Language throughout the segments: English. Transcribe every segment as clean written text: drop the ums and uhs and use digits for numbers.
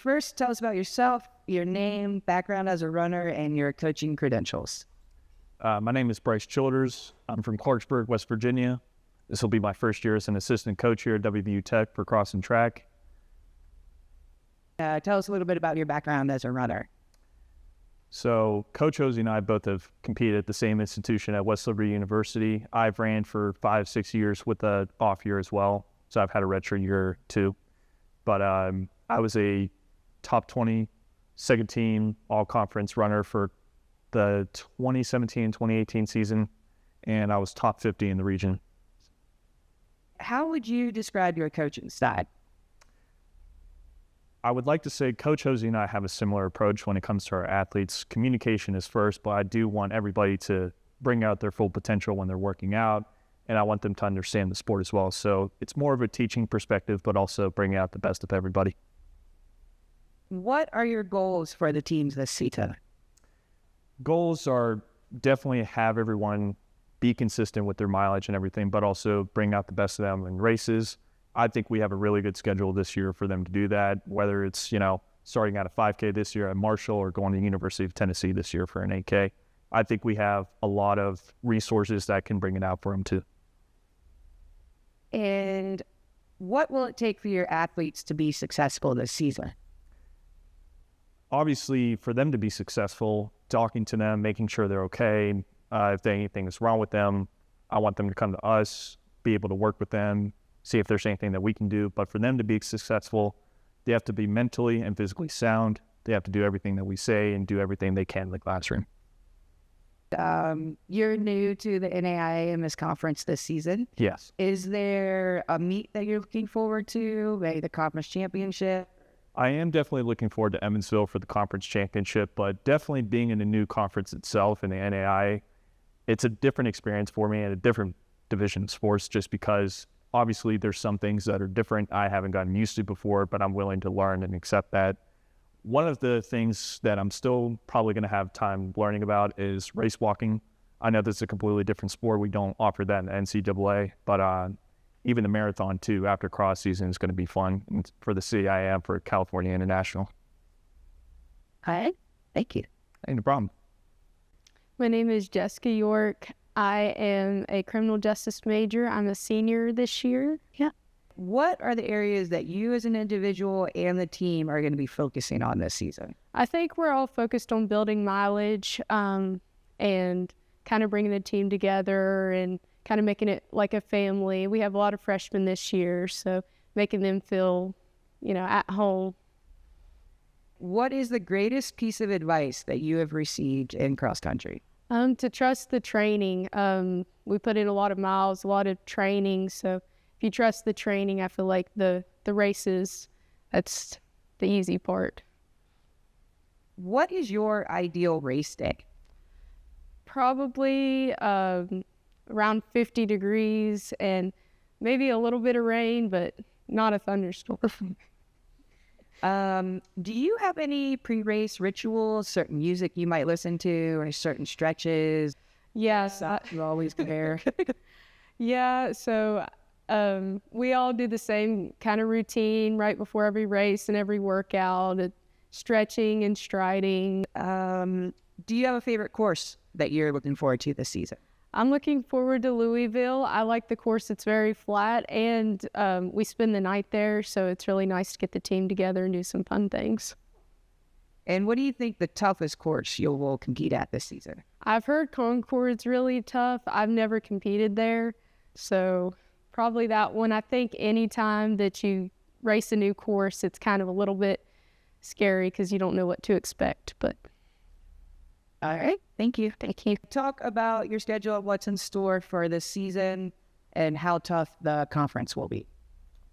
first tell us about yourself, your name, background as a runner, and your coaching credentials. My name is Bryce Childers. I'm from Clarksburg, West Virginia. This will be my first year as an assistant coach here at WVU Tech for cross and track. Tell us a little bit about your background as a runner. So Coach Hosey and I both have competed at the same institution at West Liberty University. I've ran for 5-6 years with an off year as well. So I've had a redshirt year or two. But I was a top 20 second team all-conference runner for the 2017-2018 season, and I was top 50 in the region. How would you describe your coaching style? I would like to say Coach Hosey and I have a similar approach when it comes to our athletes. Communication is first, but I do want everybody to bring out their full potential when they're working out, and I want them to understand the sport as well. So it's more of a teaching perspective, but also bring out the best of everybody. What are your goals for the teams this season? Goals are definitely have everyone be consistent with their mileage and everything, but also bring out the best of them in races. I think we have a really good schedule this year for them to do that, whether it's, starting out a 5K this year at Marshall or going to the University of Tennessee this year for an 8K. I think we have a lot of resources that can bring it out for them too. And what will it take for your athletes to be successful this season? Obviously, for them to be successful, talking to them, making sure they're okay. If anything is wrong with them, I want them to come to us, be able to work with them, see if there's anything that we can do. But for them to be successful, they have to be mentally and physically sound. They have to do everything that we say and do everything they can in the classroom. You're new to the NAIA Miss Conference this season. Yes. Is there a meet that you're looking forward to, maybe the conference championship? I am definitely looking forward to Evansville for the conference championship, but definitely being in a new conference itself in the NAIA, it's a different experience for me and a different division of sports just because obviously there's some things that are different I haven't gotten used to before, but I'm willing to learn and accept that. One of the things that I'm still probably going to have time learning about is race walking. I know this is a completely different sport. We don't offer that in the NCAA, but even the marathon too after cross season is going to be fun for the CIM for California International. Hi, thank you. Hey, no problem. My name is Jessica York. I am a criminal justice major. I'm a senior this year. Yeah. What are the areas that you as an individual and the team are going to be focusing on this season? I think we're all focused on building mileage and kind of bringing the team together and kind of making it like a family. We have a lot of freshmen this year, so making them feel, at home. What is the greatest piece of advice that you have received in cross country? To trust the training. We put in a lot of miles, a lot of training. So if you trust the training, I feel like the races, that's the easy part. What is your ideal race day? Probably around 50 degrees and maybe a little bit of rain, but not a thunderstorm. Do you have any pre-race rituals, certain music you might listen to, or certain stretches? Yes. You always compare. Yeah, so we all do the same kind of routine right before every race and every workout, stretching and striding. Do you have a favorite course that you're looking forward to this season? I'm looking forward to Louisville. I like the course. It's very flat, and we spend the night there, so it's really nice to get the team together and do some fun things. And what do you think the toughest course you will compete at this season? I've heard Concord's really tough. I've never competed there, so probably that one. I think anytime that you race a new course, it's kind of a little bit scary because you don't know what to expect, but... All right. Thank you. Thank you. Talk about your schedule, what's in store for this season, and how tough the conference will be.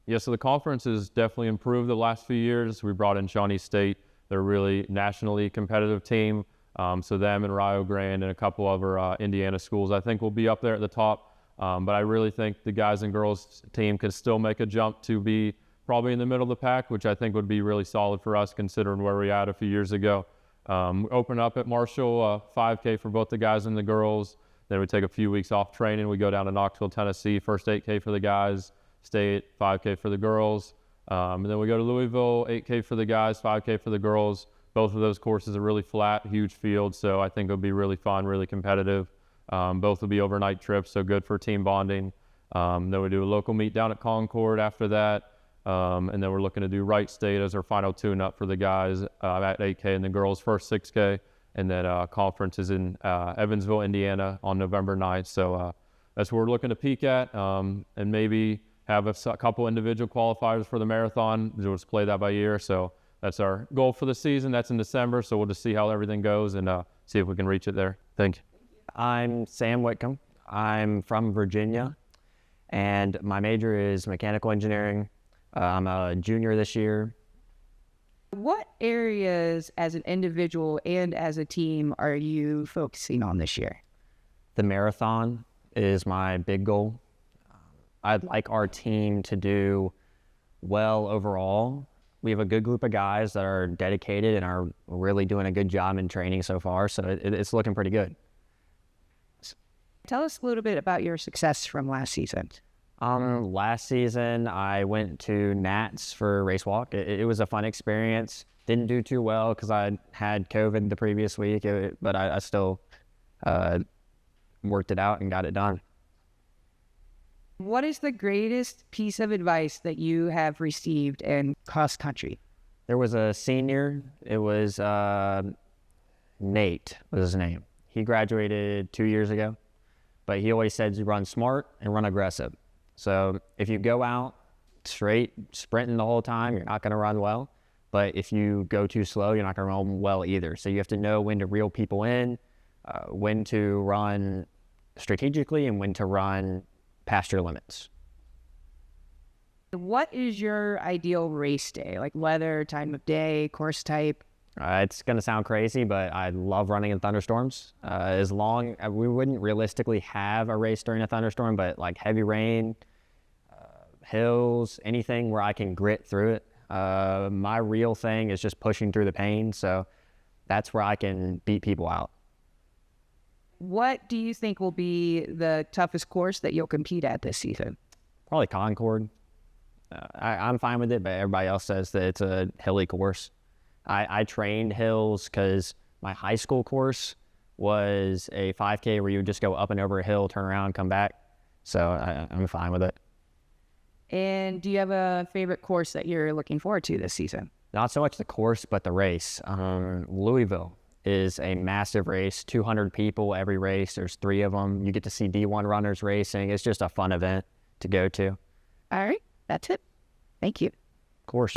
Yeah, so the conference has definitely improved the last few years. We brought in Shawnee State. They're a really nationally competitive team. So them and Rio Grande and a couple other Indiana schools, I think, will be up there at the top. But I really think the guys and girls team can still make a jump to be probably in the middle of the pack, which I think would be really solid for us considering where we had a few years ago. We open up at Marshall, 5K for both the guys and the girls. Then we take a few weeks off training. We go down to Knoxville, Tennessee, first 8K for the guys, stay at 5K for the girls. And then we go to Louisville, 8K for the guys, 5K for the girls. Both of those courses are really flat, huge field, so I think it'll be really fun, really competitive. Both will be overnight trips, so good for team bonding. Then we do a local meet down at Concord after that. And then we're looking to do Wright State as our final tune-up for the guys at 8K, and the girls first 6K. And then conference is in Evansville, Indiana on November 9th. So that's what we're looking to peak at, and maybe have a couple individual qualifiers for the marathon. We'll just play that by ear. So that's our goal for the season. That's in December. So we'll just see how everything goes and see if we can reach it there. Thank you. I'm Sam Whitcomb. I'm from Virginia, and my major is mechanical engineering. I'm a junior this year. What areas as an individual and as a team are you focusing on this year? The marathon is my big goal. I'd like our team to do well overall. We have a good group of guys that are dedicated and are really doing a good job in training so far, so it's looking pretty good. Tell us a little bit about your success from last season. Last season, I went to Nats for race walk. It was a fun experience. Didn't do too well because I had COVID the previous week, but I still worked it out and got it done. What is the greatest piece of advice that you have received in cross country? There was a senior. It was Nate was his name. He graduated 2 years ago, but he always said to run smart and run aggressive. So if you go out straight sprinting the whole time, you're not going to run well. But if you go too slow, you're not going to run well either. So you have to know when to reel people in, when to run strategically, and when to run past your limits. What is your ideal race day? Like weather, time of day, course type? It's going to sound crazy, but I love running in thunderstorms. As long we wouldn't realistically have a race during a thunderstorm, but like heavy rain, hills, anything where I can grit through it. My real thing is just pushing through the pain, so that's where I can beat people out. What do you think will be the toughest course that you'll compete at this season? Probably Concord. I'm fine with it, but everybody else says that it's a hilly course. I trained hills because my high school course was a 5K where you would just go up and over a hill, turn around, come back. So I'm fine with it. And do you have a favorite course that you're looking forward to this season? Not so much the course, but the race. Louisville is a massive race, 200 people every race. There's 3 of them. You get to see D1 runners racing. It's just a fun event to go to. All right, that's it. Thank you. Of course.